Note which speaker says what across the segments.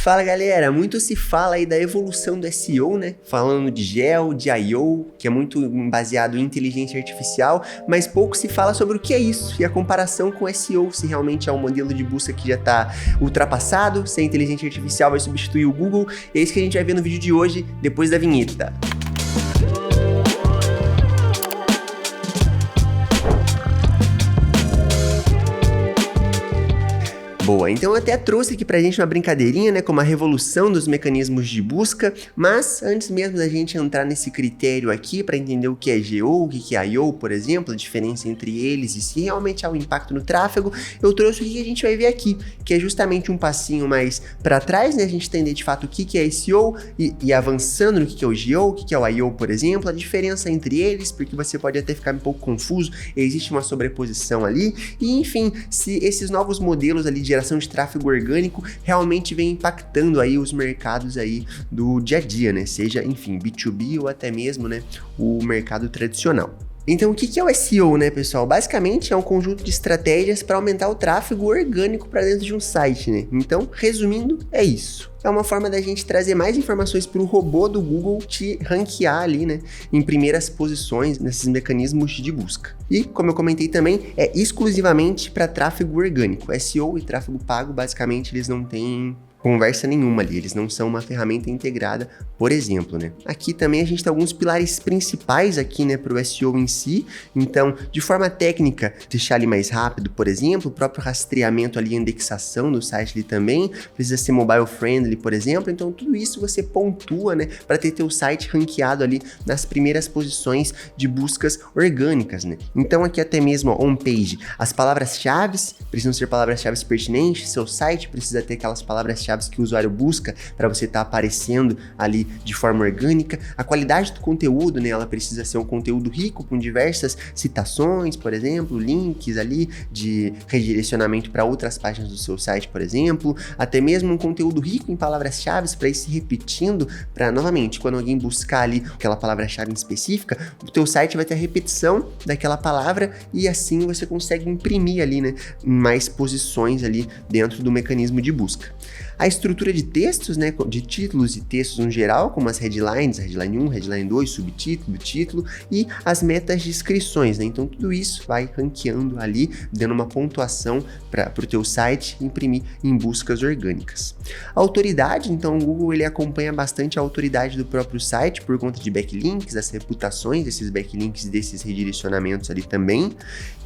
Speaker 1: Fala galera, muito se fala aí da evolução do SEO, né? Falando de GEO, de I/O, que é muito baseado em inteligência artificial, mas pouco se fala sobre o que é isso e a comparação com o SEO, se realmente é um modelo de busca que já está ultrapassado, se a inteligência artificial vai substituir o Google. É isso que a gente vai ver no vídeo de hoje, depois da vinheta. Boa, então eu até trouxe aqui pra gente uma brincadeirinha, né, como a revolução dos mecanismos de busca, mas antes mesmo da gente entrar nesse critério aqui para entender o que é GEO, o que é I/O, por exemplo, a diferença entre eles e se realmente há um impacto no tráfego, eu trouxe o que a gente vai ver aqui, que é justamente um passinho mais para trás, né, a gente entender de fato o que é SEO e avançando no que é o GEO, o que é o I/O, por exemplo, a diferença entre eles, porque você pode até ficar um pouco confuso, existe uma sobreposição ali, e enfim, se esses novos modelos ali de geração de tráfego orgânico realmente vem impactando aí os mercados aí do dia a dia, né? Seja, enfim, B2B ou até mesmo, né, o mercado tradicional. Então, o que é o SEO, né, pessoal? Basicamente, é um conjunto de estratégias para aumentar o tráfego orgânico para dentro de um site, né? Então, resumindo, é isso. É uma forma da gente trazer mais informações para o robô do Google te ranquear ali, né, em primeiras posições nesses mecanismos de busca. E, como eu comentei também, é exclusivamente para tráfego orgânico. SEO e tráfego pago, basicamente, eles não têm conversa nenhuma ali, eles não são uma ferramenta integrada, por exemplo, né? Aqui também a gente tem alguns pilares principais aqui, né, para o SEO em si. Então, de forma técnica, deixar ali mais rápido, por exemplo, o próprio rastreamento ali, indexação do site ali também, precisa ser mobile friendly, por exemplo. Então, tudo isso você pontua, né, para ter teu site ranqueado ali nas primeiras posições de buscas orgânicas, né? Então, aqui até mesmo, ó, homepage, as palavras-chave precisam ser palavras-chave pertinentes, seu site precisa ter aquelas palavras-chave que o usuário busca para você estar aparecendo ali de forma orgânica. A qualidade do conteúdo, né, ela precisa ser um conteúdo rico com diversas citações, por exemplo, links ali de redirecionamento para outras páginas do seu site, por exemplo, até mesmo um conteúdo rico em palavras-chave para ir se repetindo, para novamente, quando alguém buscar ali aquela palavra-chave específica, o teu site vai ter a repetição daquela palavra e assim você consegue imprimir ali, né, mais posições ali dentro do mecanismo de busca. A estrutura de textos, né, de títulos e textos no geral, como as headlines, headline 1, headline 2, subtítulo, título e as metas de inscrições, né? Então tudo isso vai ranqueando ali, dando uma pontuação para o teu site imprimir em buscas orgânicas. A autoridade, então o Google ele acompanha bastante a autoridade do próprio site por conta de backlinks, das reputações desses backlinks e desses redirecionamentos ali também.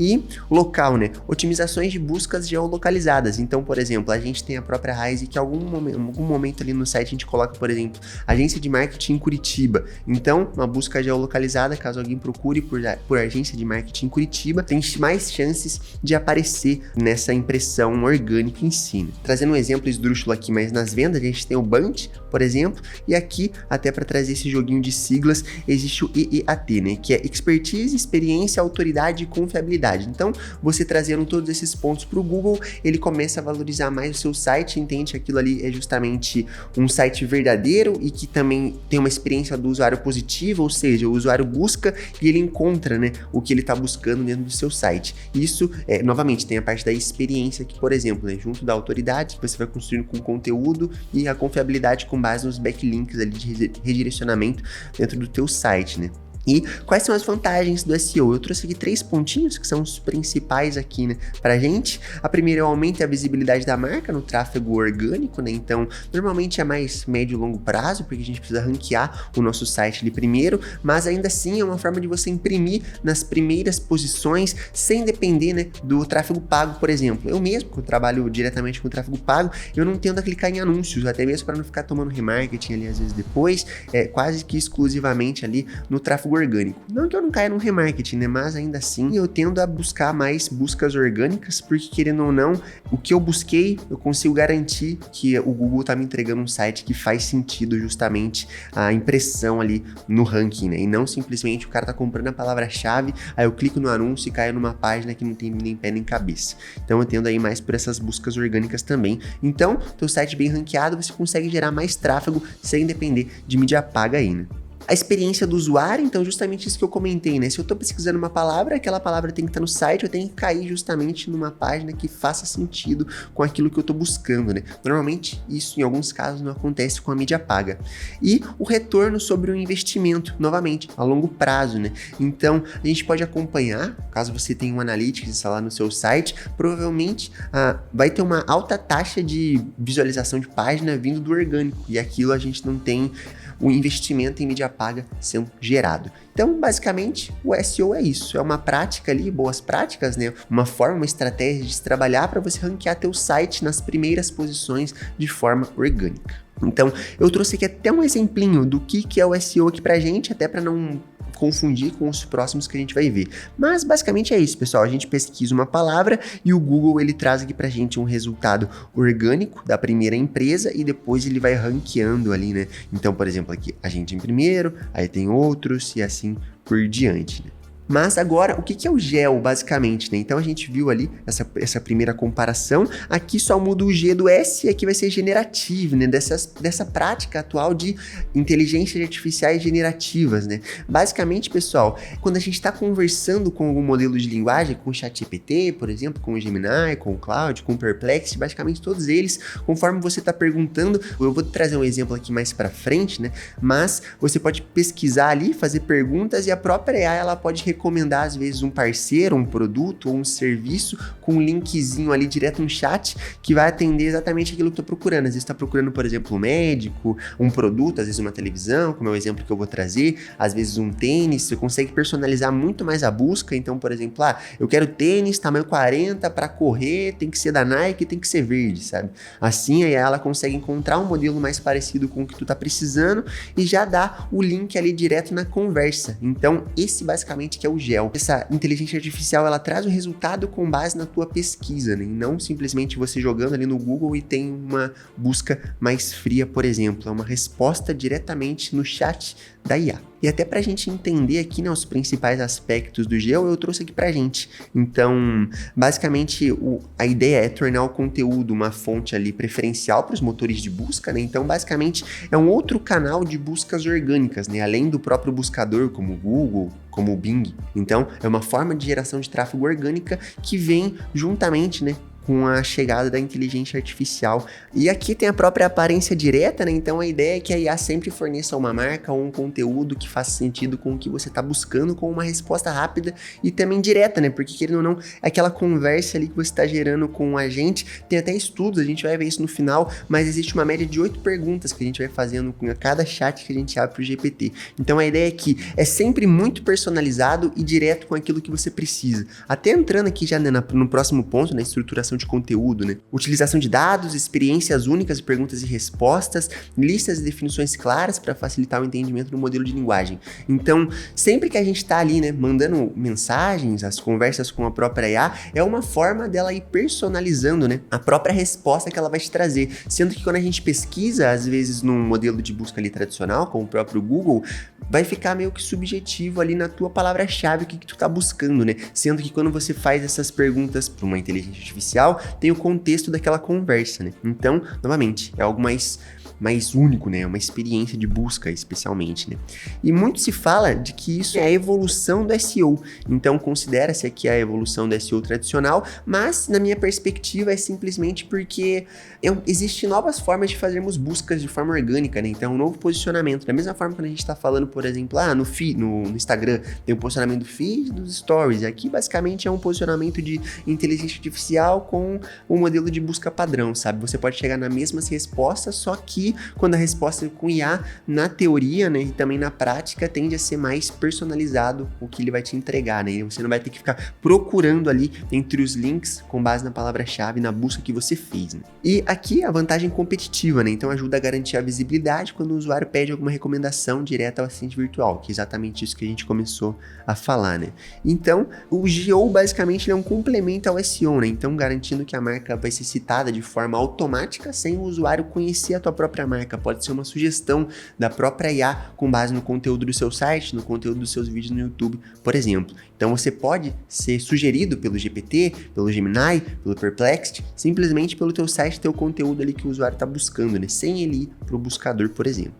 Speaker 1: E local, né? Otimizações de buscas geolocalizadas. Então, por exemplo, a gente tem a própria Rise que algum momento ali no site a gente coloca, por exemplo, agência de marketing em Curitiba. Então, uma busca geolocalizada, caso alguém procure por agência de marketing em Curitiba, tem mais chances de aparecer nessa impressão orgânica em si, né? Trazendo um exemplo esdrúxulo aqui, mas nas vendas a gente tem o BANT, por exemplo, e aqui, até para trazer esse joguinho de siglas, existe o EEAT, né? Que é Expertise, Experiência, Autoridade e Confiabilidade. Então, você trazendo todos esses pontos para o Google, ele começa a valorizar mais o seu site, entende que aquilo ali é justamente um site verdadeiro e que também tem uma experiência do usuário positiva, ou seja, o usuário busca e ele encontra, né, o que ele está buscando dentro do seu site. Isso, novamente, tem a parte da experiência que, por exemplo, né, junto da autoridade, que você vai construindo com conteúdo e a confiabilidade com base nos backlinks ali de redirecionamento dentro do teu site, né? E quais são as vantagens do SEO? Eu trouxe aqui 3 pontinhos que são os principais aqui, né, pra gente. A primeira é o aumento da visibilidade da marca no tráfego orgânico, né? Então, normalmente é mais médio e longo prazo, porque a gente precisa ranquear o nosso site ali primeiro, mas ainda assim é uma forma de você imprimir nas primeiras posições sem depender, né, do tráfego pago, por exemplo. Eu mesmo, que eu trabalho diretamente com tráfego pago, eu não tendo a clicar em anúncios, até mesmo para não ficar tomando remarketing ali às vezes depois, quase que exclusivamente ali no tráfego orgânico. Não que eu não caia no remarketing, né? Mas ainda assim eu tendo a buscar mais buscas orgânicas, porque querendo ou não, o que eu busquei, eu consigo garantir que o Google tá me entregando um site que faz sentido justamente a impressão ali no ranking, né? E não simplesmente o cara tá comprando a palavra-chave, aí eu clico no anúncio e caio numa página que não tem nem pé nem cabeça. Então eu tendo aí mais por essas buscas orgânicas também. Então, teu site bem ranqueado, você consegue gerar mais tráfego sem depender de mídia paga aí, né? A experiência do usuário, então justamente isso que eu comentei, né? Se eu estou pesquisando uma palavra, aquela palavra tem que estar no site, eu tenho que cair justamente numa página que faça sentido com aquilo que eu estou buscando, né? Normalmente isso em alguns casos não acontece com a mídia paga. E o retorno sobre o investimento, novamente, a longo prazo, né? Então a gente pode acompanhar, caso você tenha um Analytics instalado no seu site, provavelmente vai ter uma alta taxa de visualização de página vindo do orgânico, e aquilo a gente não tem o investimento em mídia paga sendo gerado. Então, basicamente, o SEO é isso, é uma prática ali, boas práticas, né? Uma forma, uma estratégia de se trabalhar para você ranquear teu site nas primeiras posições de forma orgânica. Então, eu trouxe aqui até um exemplinho do que é o SEO aqui pra gente, até para não confundir com os próximos que a gente vai ver. Mas basicamente é isso, pessoal. A gente pesquisa uma palavra e o Google ele traz aqui pra gente um resultado orgânico da primeira empresa e depois ele vai ranqueando ali, né? Então, por exemplo, aqui a gente em primeiro, aí tem outros e assim por diante, né? Mas agora, o que é o GEO, basicamente, né? Então a gente viu ali essa primeira comparação, aqui só muda o G do S e aqui vai ser generativo, né? Dessa prática atual de inteligências artificiais generativas, né? Basicamente, pessoal, quando a gente está conversando com algum modelo de linguagem, com o ChatGPT, por exemplo, com o Gemini, com o Claude, com o Perplexity, basicamente todos eles, conforme você está perguntando, eu vou trazer um exemplo aqui mais para frente, né? Mas você pode pesquisar ali, fazer perguntas e a própria AI, ela pode recomendar às vezes um parceiro, um produto ou um serviço com um linkzinho ali direto no chat que vai atender exatamente aquilo que eu tô procurando. Às vezes tá procurando, por exemplo, um médico, um produto, às vezes uma televisão, como é o exemplo que eu vou trazer, às vezes um tênis, você consegue personalizar muito mais a busca. Então, por exemplo, eu quero tênis tamanho 40 para correr, tem que ser da Nike, tem que ser verde, sabe? Assim aí ela consegue encontrar um modelo mais parecido com o que tu tá precisando e já dá o link ali direto na conversa. Então, esse basicamente que é o GEO. Essa inteligência artificial, ela traz o resultado com base na tua pesquisa, né? E não simplesmente você jogando ali no Google e tem uma busca mais fria, por exemplo. É uma resposta diretamente no chat da IA. E até pra gente entender aqui, né, os principais aspectos do GEO, eu trouxe aqui pra gente. Então, basicamente, a ideia é tornar o conteúdo uma fonte ali preferencial para os motores de busca, né? Então, basicamente, é um outro canal de buscas orgânicas, né? Além do próprio buscador, como o Google, como o Bing. Então, é uma forma de geração de tráfego orgânica que vem juntamente, né, com a chegada da inteligência artificial. E aqui tem a própria aparência direta, né? Então a ideia é que a IA sempre forneça uma marca ou um conteúdo que faça sentido com o que você está buscando, com uma resposta rápida e também direta, né? Porque querendo ou não, aquela conversa ali que você está gerando com a gente, tem até estudos, a gente vai ver isso no final, mas existe uma média de 8 perguntas que a gente vai fazendo com cada chat que a gente abre para o GPT. Então a ideia é que é sempre muito personalizado e direto com aquilo que você precisa. Até entrando aqui já, né, no próximo ponto, na estruturação de conteúdo, né? Utilização de dados, experiências únicas de perguntas e respostas, listas e definições claras para facilitar o entendimento do modelo de linguagem. Então, sempre que a gente está ali, né, mandando mensagens, as conversas com a própria IA, é uma forma dela ir personalizando, né, a própria resposta que ela vai te trazer. Sendo que quando a gente pesquisa, às vezes num modelo de busca ali tradicional, como o próprio Google, vai ficar meio que subjetivo ali na tua palavra-chave o que tu tá buscando, né? Sendo que quando você faz essas perguntas para uma inteligência artificial, tem o contexto daquela conversa, né? Então, novamente, é algo mais único, né? Uma experiência de busca, especialmente, né? E muito se fala de que isso é a evolução do SEO. Então, considera-se aqui a evolução do SEO tradicional, mas, na minha perspectiva, é simplesmente porque existem novas formas de fazermos buscas de forma orgânica, né? Então, um novo posicionamento. Da mesma forma que a gente está falando, por exemplo, no Instagram, tem o posicionamento do feed, dos stories. E aqui, basicamente, é um posicionamento de inteligência artificial com o modelo de busca padrão, sabe? Você pode chegar nas mesmas respostas, só que quando a resposta é com IA, na teoria, né, e também na prática, tende a ser mais personalizado o que ele vai te entregar, né? Você não vai ter que ficar procurando ali entre os links com base na palavra-chave, na busca que você fez, né? E aqui a vantagem competitiva, né? Então ajuda a garantir a visibilidade quando o usuário pede alguma recomendação direta ao assistente virtual, que é exatamente isso que a gente começou a falar, né? Então, o GEO basicamente é um complemento ao SEO, né? Então, garantindo que a marca vai ser citada de forma automática sem o usuário conhecer a tua própria marca. Pode ser uma sugestão da própria IA com base no conteúdo do seu site, no conteúdo dos seus vídeos no YouTube, por exemplo. Então você pode ser sugerido pelo GPT, pelo Gemini, pelo Perplexity, simplesmente pelo teu site, teu conteúdo ali que o usuário está buscando, né? Sem ele ir para o buscador, por exemplo.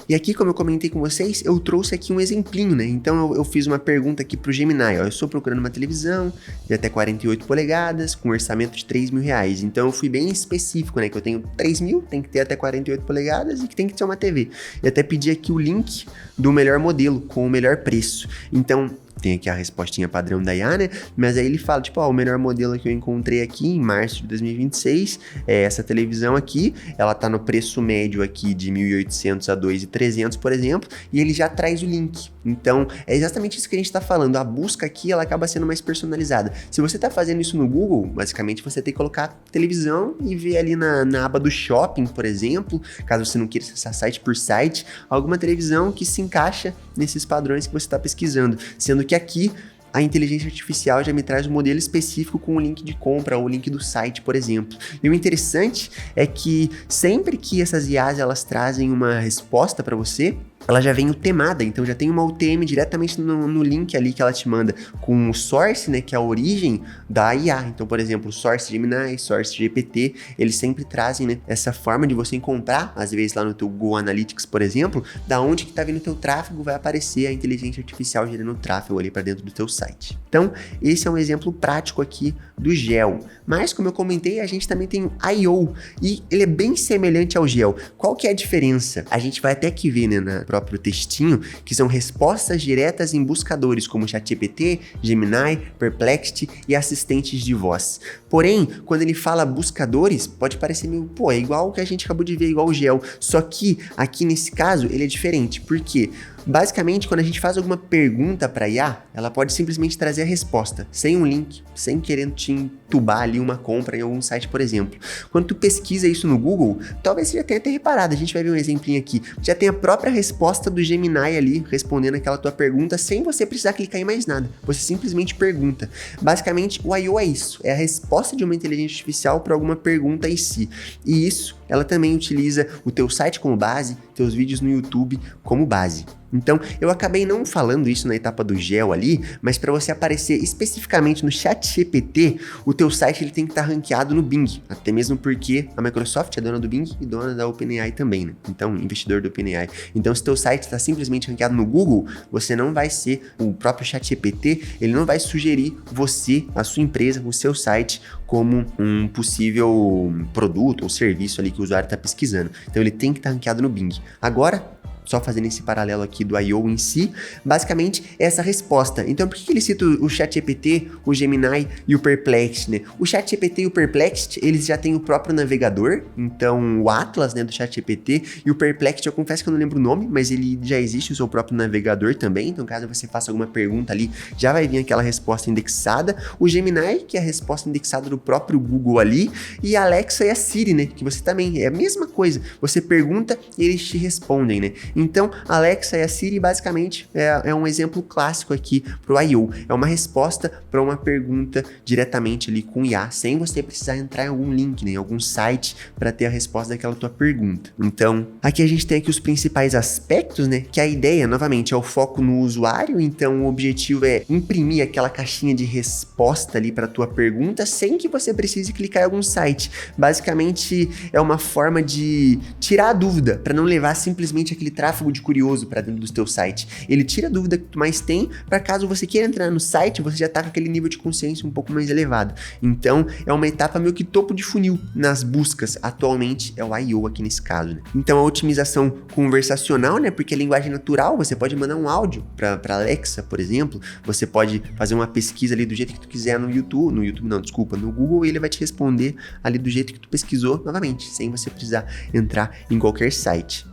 Speaker 1: E aqui, como eu comentei com vocês, eu trouxe aqui um exemplinho, né? Então eu fiz uma pergunta aqui pro Gemini, ó, eu estou procurando uma televisão de até 48 polegadas com orçamento de R$3.000. Então eu fui bem específico, né? Que eu tenho 3.000, tem que ter até 48 polegadas e que tem que ter uma TV. E até pedi aqui o link do melhor modelo com o melhor preço. Então, tem aqui a respostinha padrão da IA, né? Mas aí ele fala, tipo, ó, o melhor modelo que eu encontrei aqui em março de 2026 é essa televisão aqui, ela tá no preço médio aqui de 1.800 a 2.300, por exemplo, e ele já traz o link. Então, é exatamente isso que a gente tá falando, a busca aqui, ela acaba sendo mais personalizada. Se você tá fazendo isso no Google, basicamente você tem que colocar televisão e ver ali na aba do shopping, por exemplo, caso você não queira acessar site por site, alguma televisão que se encaixa nesses padrões que você tá pesquisando, sendo que aqui a inteligência artificial já me traz um modelo específico com o link de compra ou o link do site, por exemplo. E o interessante é que sempre que essas IAs elas trazem uma resposta para você, ela já vem temada, então já tem uma UTM diretamente no link ali que ela te manda com o source, né, que é a origem da IA. Então, por exemplo, o source Gemini, source GPT, eles sempre trazem, né, essa forma de você encontrar, às vezes lá no teu Google Analytics, por exemplo, da onde que tá vindo o teu tráfego, vai aparecer a inteligência artificial gerando o tráfego ali para dentro do teu site. Então, esse é um exemplo prático aqui do GEL. Mas, como eu comentei, a gente também tem o I.O. e ele é bem semelhante ao GEL. Qual que é a diferença? A gente vai até aqui ver, né, na próprio textinho, que são respostas diretas em buscadores como ChatGPT, Gemini, Perplexity e assistentes de voz. Porém, quando ele fala buscadores, pode parecer meio, pô, é igual o que a gente acabou de ver, igual o GEL. Só que, aqui nesse caso, ele é diferente. Por quê? Basicamente, quando a gente faz alguma pergunta para IA, ela pode simplesmente trazer a resposta, sem um link, sem querer te entubar ali uma compra em algum site, por exemplo. Quando tu pesquisa isso no Google, talvez você já tenha até reparado, a gente vai ver um exemplinho aqui, já tem a própria resposta do Gemini ali, respondendo aquela tua pergunta, sem você precisar clicar em mais nada, você simplesmente pergunta. Basicamente, o I.O. é isso, é a resposta de uma inteligência artificial para alguma pergunta em si, e isso, ela também utiliza o teu site como base, teus vídeos no YouTube como base. Então, eu acabei não falando isso na etapa do GEL ali, mas para você aparecer especificamente no ChatGPT, o teu site ele tem que estar ranqueado no Bing, até mesmo porque a Microsoft é dona do Bing e dona da OpenAI também, né? Então, investidor do OpenAI. Então, se teu site está simplesmente ranqueado no Google, você não vai ser, o próprio ChatGPT, ele não vai sugerir você, a sua empresa, o seu site como um possível produto ou serviço ali que o usuário está pesquisando. Então, ele tem que estar ranqueado no Bing. Agora, só fazendo esse paralelo aqui do I.O. em si, basicamente é essa resposta. Então, por que ele cita o ChatGPT, o Gemini e o Perplexity, né? O ChatGPT e o Perplexity, eles já têm o próprio navegador, então o Atlas, né, do ChatGPT, e o Perplexity, eu confesso que eu não lembro o nome, mas ele já existe o seu próprio navegador também, então caso você faça alguma pergunta ali, já vai vir aquela resposta indexada. O Gemini, que é a resposta indexada do próprio Google ali, e a Alexa e a Siri, né, que você também, é a mesma coisa, você pergunta e eles te respondem, né? Então, a Alexa e a Siri basicamente é um exemplo clássico aqui para o I.O. É uma resposta para uma pergunta diretamente ali com IA, sem você precisar entrar em algum link, né, em algum site para ter a resposta daquela tua pergunta. Então, aqui a gente tem aqui os principais aspectos, né, que a ideia, novamente, é o foco no usuário, então o objetivo é imprimir aquela caixinha de resposta ali para tua pergunta sem que você precise clicar em algum site. Basicamente, é uma forma de tirar a dúvida, para não levar simplesmente aquele tráfego de curioso para dentro do teu site. Ele tira a dúvida que tu mais tem, para caso você queira entrar no site, você já tá com aquele nível de consciência um pouco mais elevado. Então, é uma etapa meio que topo de funil nas buscas. Atualmente, é o I.O. aqui nesse caso, né? Então, a otimização conversacional, né? Porque a linguagem natural, você pode mandar um áudio para Alexa, por exemplo. Você pode fazer uma pesquisa ali do jeito que tu quiser no Google, e ele vai te responder ali do jeito que tu pesquisou, novamente, sem você precisar entrar em qualquer site.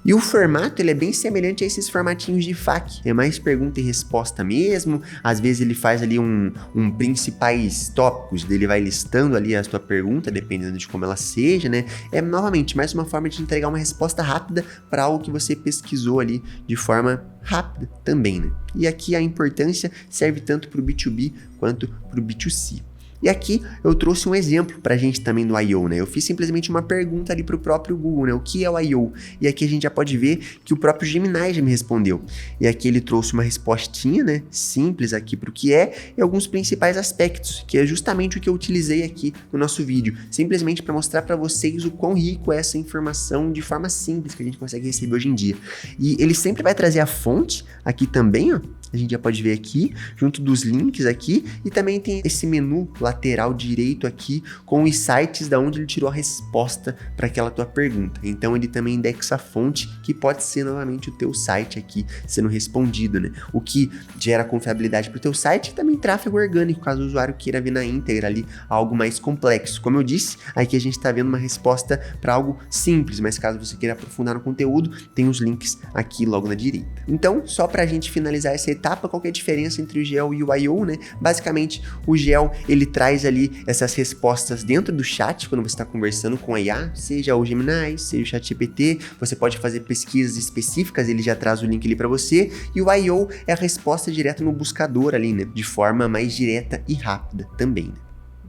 Speaker 1: E o formato, ele é bem semelhante a esses formatinhos de FAQ, é mais pergunta e resposta mesmo, às vezes ele faz ali um principais tópicos, ele vai listando ali a tua pergunta, dependendo de como ela seja, né? É, novamente, mais uma forma de entregar uma resposta rápida para algo que você pesquisou ali de forma rápida também, né? E aqui a importância serve tanto para o B2B quanto para o B2C. E aqui eu trouxe um exemplo pra gente também do I.O., né? Eu fiz simplesmente uma pergunta ali pro próprio Google, né? O que é o I.O.? E aqui a gente já pode ver que o próprio Gemini já me respondeu. E aqui ele trouxe uma respostinha, né? Simples aqui pro que é e alguns principais aspectos, que é justamente o que eu utilizei aqui no nosso vídeo. Simplesmente para mostrar para vocês o quão rico é essa informação de forma simples que a gente consegue receber hoje em dia. E ele sempre vai trazer a fonte aqui também, ó. A gente já pode ver aqui, junto dos links aqui, e também tem esse menu lateral direito aqui, com os sites da onde ele tirou a resposta para aquela tua pergunta. Então ele também indexa a fonte, que pode ser novamente o teu site aqui sendo respondido, né? O que gera confiabilidade para o teu site e também tráfego orgânico, caso o usuário queira ver na íntegra ali algo mais complexo. Como eu disse, aqui a gente está vendo uma resposta para algo simples, mas caso você queira aprofundar no conteúdo, tem os links aqui logo na direita. Então, só para a gente finalizar essa etapa, qual que é a diferença entre o GEL e o I.O., né? Basicamente, o GEL, ele traz ali essas respostas dentro do chat, quando você está conversando com a IA, seja o Gemini, seja o ChatGPT, você pode fazer pesquisas específicas, ele já traz o link ali para você, e o I.O. é a resposta direta no buscador ali, né? De forma mais direta e rápida também, né?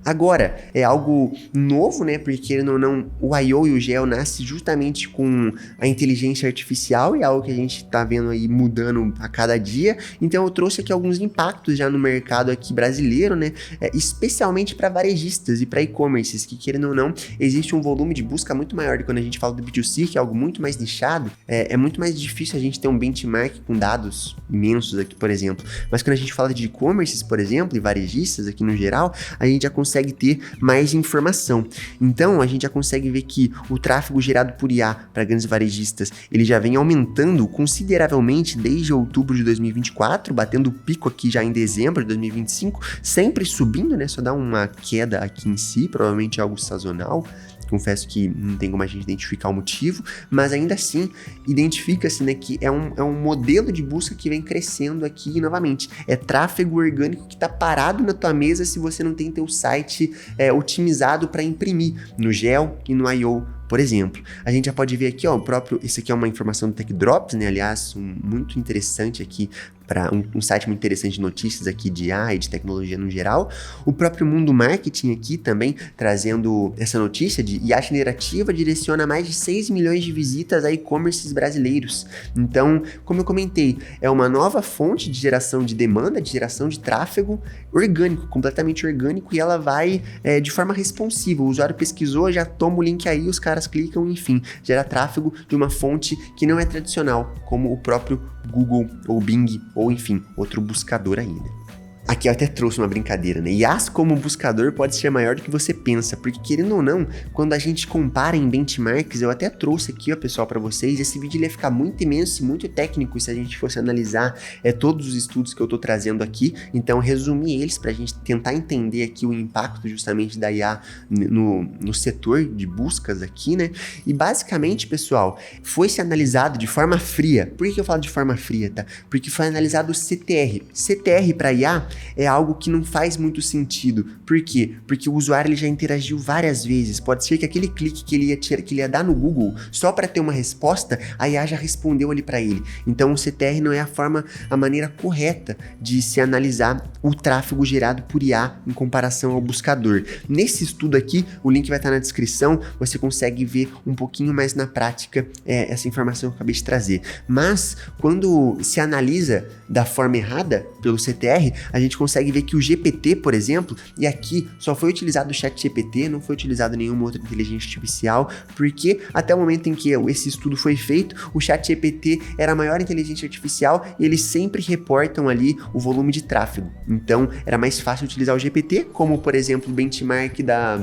Speaker 1: Agora, é algo novo, né? Porque não, o I.O. e o GEL nascem justamente com a inteligência artificial e é algo que a gente tá vendo aí mudando a cada dia. Então eu trouxe aqui alguns impactos já no mercado aqui brasileiro, né? Especialmente para varejistas e para e-commerces, que querendo ou não, existe um volume de busca muito maior de quando a gente fala do B2C, que é algo muito mais nichado. É muito mais difícil a gente ter um benchmark com dados imensos aqui, por exemplo. Mas quando a gente fala de e-commerces, por exemplo, e varejistas aqui no geral, a gente já consegue ter mais informação. Então, a gente já consegue ver que o tráfego gerado por IA para grandes varejistas, ele já vem aumentando consideravelmente desde outubro de 2024, batendo o pico aqui já em dezembro de 2025, sempre subindo, né? Só dá uma queda aqui em si, provavelmente algo sazonal. Confesso que não tem como a gente identificar o motivo, mas ainda assim, identifica-se, né, que é um modelo de busca que vem crescendo aqui novamente. É tráfego orgânico que está parado na tua mesa se você não tem teu site otimizado para imprimir no GEL e no I.O., por exemplo. A gente já pode ver aqui, ó, esse aqui é uma informação do Tech Drops, né, aliás, muito interessante aqui, para um site muito interessante de notícias aqui de AI, de tecnologia no geral. O próprio Mundo Marketing aqui também trazendo essa notícia de IA generativa direciona mais de 6 milhões de visitas a e-commerces brasileiros. Então, como eu comentei, é uma nova fonte de geração de demanda, de geração de tráfego orgânico, completamente orgânico, e ela vai de forma responsiva. O usuário pesquisou, já toma o link aí, os caras clicam, enfim, gera tráfego de uma fonte que não é tradicional, como o próprio Google ou Bing, ou enfim, outro buscador aí, né? Aqui eu até trouxe uma brincadeira, né? IaaS como buscador pode ser maior do que você pensa, porque querendo ou não, quando a gente compara em benchmarks, eu até trouxe aqui, ó, pessoal, para vocês, esse vídeo ele ia ficar muito imenso e muito técnico se a gente fosse analisar todos os estudos que eu tô trazendo aqui, então resumi eles pra gente tentar entender aqui o impacto justamente da IA no setor de buscas aqui, né? E basicamente, pessoal, foi se analisado de forma fria. Por que eu falo de forma fria, tá? Porque foi analisado o CTR. CTR para IA é algo que não faz muito sentido. Por quê? Porque o usuário ele já interagiu várias vezes. Pode ser que aquele clique que ele ia dar no Google só para ter uma resposta, a IA já respondeu ali para ele. Então o CTR não é a maneira correta de se analisar o tráfego gerado por IA em comparação ao buscador. Nesse estudo aqui, o link vai estar na descrição, você consegue ver um pouquinho mais na prática essa informação que eu acabei de trazer. Mas quando se analisa da forma errada pelo CTR, a gente consegue ver que o GPT, por exemplo, e aqui só foi utilizado o ChatGPT, não foi utilizado nenhuma outra inteligência artificial, porque até o momento em que esse estudo foi feito, o ChatGPT era a maior inteligência artificial e eles sempre reportam ali o volume de tráfego. Então, era mais fácil utilizar o GPT, como, por exemplo, o benchmark da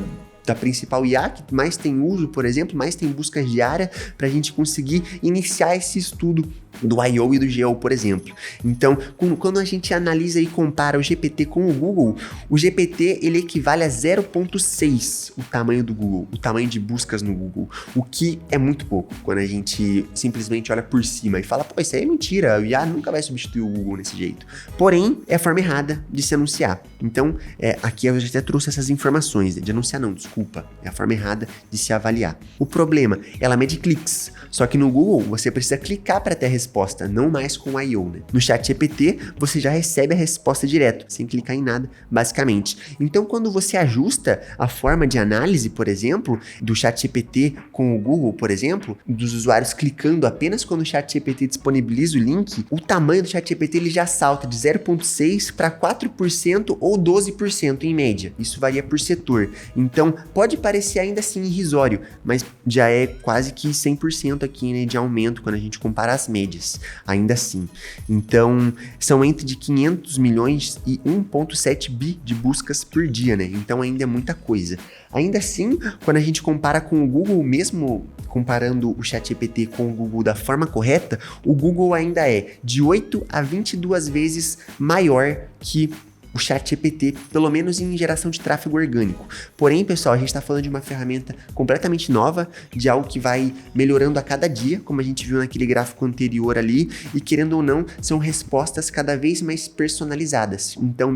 Speaker 1: principal IA, que mais tem uso, por exemplo, mais tem buscas diárias, para a gente conseguir iniciar esse estudo do I.O. e do GEL, por exemplo. Então, quando a gente analisa e compara o GPT com o Google, o GPT ele equivale a 0,6 o tamanho do Google, o tamanho de buscas no Google, o que é muito pouco quando a gente simplesmente olha por cima e fala, pô, isso aí é mentira, o IA nunca vai substituir o Google nesse jeito. Porém, é a forma errada de se anunciar. Então, aqui eu já até trouxe essas informações, de anunciar não, desculpa, é a forma errada de se avaliar. O problema, ela mede cliques, só que no Google você precisa clicar para ter a resposta. resposta, não mais com o I/O, né? No ChatGPT, você já recebe a resposta direto, sem clicar em nada, basicamente. Então, quando você ajusta a forma de análise, por exemplo, do ChatGPT com o Google, por exemplo, dos usuários clicando apenas quando o ChatGPT disponibiliza o link, o tamanho do ChatGPT ele já salta de 0,6 para 4% ou 12% em média. Isso varia por setor. Então, pode parecer ainda assim irrisório, mas já é quase que 100% aqui, né, de aumento quando a gente compara as médias, ainda assim. Então, são entre de 500 milhões e 1,7 bi de buscas por dia, né? Então, ainda é muita coisa. Ainda assim, quando a gente compara com o Google, mesmo comparando o ChatGPT com o Google da forma correta, o Google ainda é de 8 a 22 vezes maior que o ChatGPT, pelo menos em geração de tráfego orgânico. Porém, pessoal, a gente está falando de uma ferramenta completamente nova, de algo que vai melhorando a cada dia, como a gente viu naquele gráfico anterior ali, e querendo ou não, são respostas cada vez mais personalizadas. Então,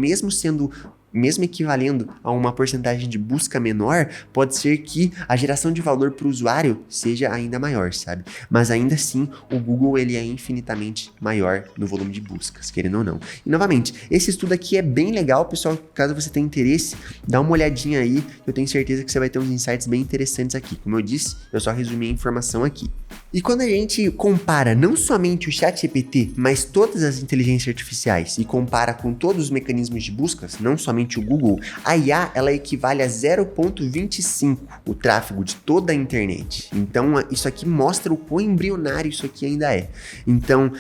Speaker 1: mesmo equivalendo a uma porcentagem de busca menor, pode ser que a geração de valor para o usuário seja ainda maior, sabe? Mas ainda assim, o Google ele é infinitamente maior no volume de buscas, querendo ou não. E novamente, esse estudo aqui é bem legal, pessoal, caso você tenha interesse, dá uma olhadinha aí, eu tenho certeza que você vai ter uns insights bem interessantes aqui. Como eu disse, eu só resumi a informação aqui. E quando a gente compara não somente o ChatGPT, mas todas as inteligências artificiais e compara com todos os mecanismos de buscas, não somente o Google, a IA ela equivale a 0,25 o tráfego de toda a internet. Então, isso aqui mostra o quão embrionário isso aqui ainda é. Então,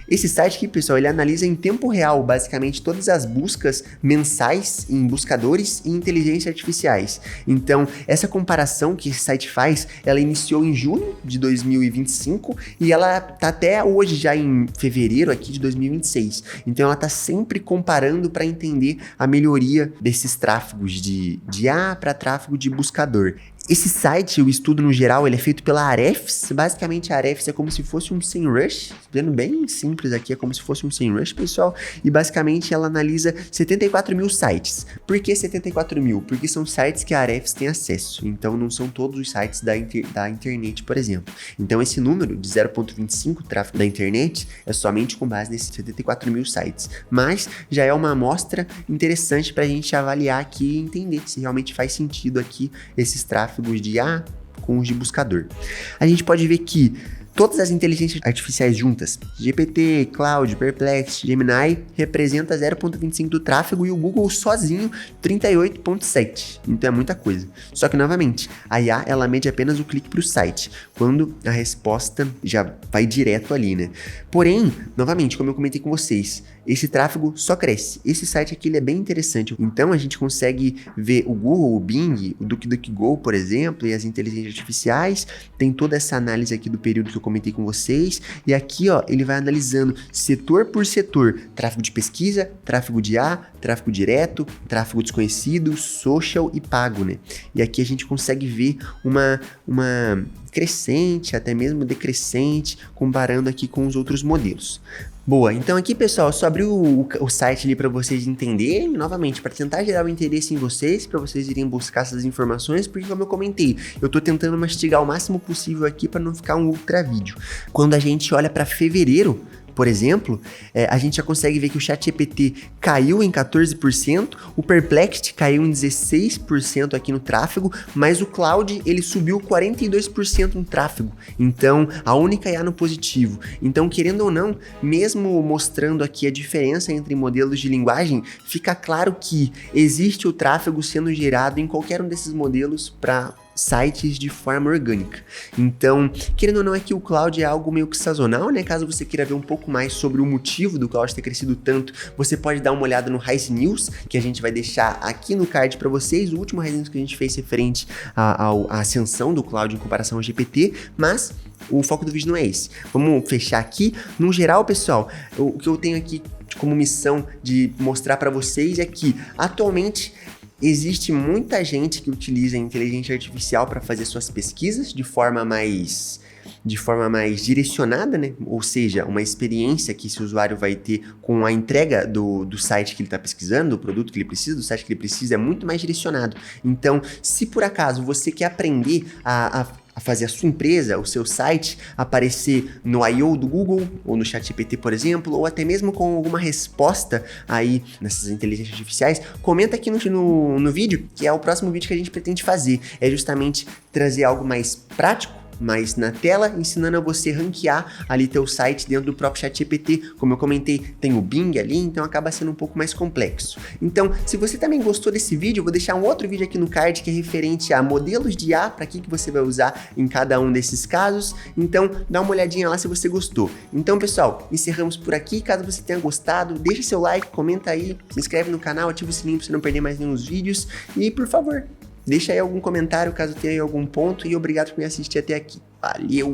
Speaker 1: esse site aqui, pessoal, ele analisa em tempo real, basicamente, todas as buscas mensais em buscadores e inteligências artificiais. Então, essa comparação que esse site faz, ela iniciou em junho de 2025 e ela tá até hoje, já em fevereiro aqui de 2026. Então, ela tá sempre comparando para entender a melhoria desses tráfegos de IA para tráfego de buscador. Esse site, o estudo no geral, ele é feito pela Ahrefs. Basicamente, a Ahrefs é como se fosse um SEMrush, sendo bem simples aqui, é como se fosse um SEMrush, pessoal. E basicamente ela analisa 74 mil sites. Por que 74 mil? Porque são sites que a Ahrefs tem acesso. Então, não são todos os sites da internet, por exemplo. Então, esse número de 0,25 tráfego da internet é somente com base nesses 74 mil sites. Mas já é uma amostra interessante para a gente avaliar aqui e entender se realmente faz sentido aqui esses tráfegos de IA com os de buscador. A gente pode ver que todas as inteligências artificiais juntas, GPT, Cloud, Perplexity, Gemini, representa 0,25 do tráfego e o Google sozinho 38,7. Então é muita coisa. Só que, novamente, a IA ela mede apenas o clique para o site, quando a resposta já vai direto ali, né? Porém, novamente, como eu comentei com vocês, esse tráfego só cresce. Esse site aqui ele é bem interessante. Então a gente consegue ver o Google, o Bing, o DuckDuckGo, por exemplo, e as inteligências artificiais. Tem toda essa análise aqui do período que eu comentei com vocês. E aqui, ó, ele vai analisando setor por setor. Tráfego de pesquisa, tráfego de IA, tráfego direto, tráfego desconhecido, social e pago, né? E aqui a gente consegue ver uma crescente, até mesmo decrescente, comparando aqui com os outros modelos. Boa, então aqui, pessoal, só abri o site ali para vocês entenderem, novamente, para tentar gerar o interesse em vocês, para vocês irem buscar essas informações, porque como eu comentei, eu tô tentando mastigar o máximo possível aqui para não ficar um ultra vídeo. Quando a gente olha para fevereiro, por exemplo, a gente já consegue ver que o ChatGPT caiu em 14%, o Perplexity caiu em 16% aqui no tráfego, mas o Cloud ele subiu 42% no tráfego. Então, a única IA no positivo. Então, querendo ou não, mesmo mostrando aqui a diferença entre modelos de linguagem, fica claro que existe o tráfego sendo gerado em qualquer um desses modelos para sites de forma orgânica. Então, querendo ou não, é que o Cloud é algo meio que sazonal, né? Caso você queira ver um pouco mais sobre o motivo do Cloud ter crescido tanto, você pode dar uma olhada no Heise News, que a gente vai deixar aqui no card para vocês, o último Heise News que a gente fez referente à ascensão do Cloud em comparação ao GPT, mas o foco do vídeo não é esse. Vamos fechar aqui. No geral, pessoal, o que eu tenho aqui como missão de mostrar para vocês é que, atualmente, existe muita gente que utiliza a inteligência artificial para fazer suas pesquisas de forma mais direcionada, né? Ou seja, uma experiência que esse usuário vai ter com a entrega do site que ele está pesquisando, do produto que ele precisa, do site que ele precisa, é muito mais direcionado. Então, se por acaso você quer aprender a a fazer a sua empresa, o seu site, aparecer no I/O do Google, ou no ChatGPT, por exemplo, ou até mesmo com alguma resposta aí nessas inteligências artificiais, comenta aqui no vídeo, que é o próximo vídeo que a gente pretende fazer. É justamente trazer algo mais prático, mas na tela, ensinando a você ranquear ali teu site dentro do próprio ChatGPT. Como eu comentei, tem o Bing ali, então acaba sendo um pouco mais complexo. Então, se você também gostou desse vídeo, eu vou deixar um outro vídeo aqui no card que é referente a modelos de IA, para que você vai usar em cada um desses casos. Então, dá uma olhadinha lá se você gostou. Então, pessoal, encerramos por aqui. Caso você tenha gostado, deixa seu like, comenta aí, se inscreve no canal, ativa o sininho para você não perder mais nenhum dos vídeos e, por favor, deixa aí algum comentário caso tenha aí algum ponto e obrigado por me assistir até aqui. Valeu!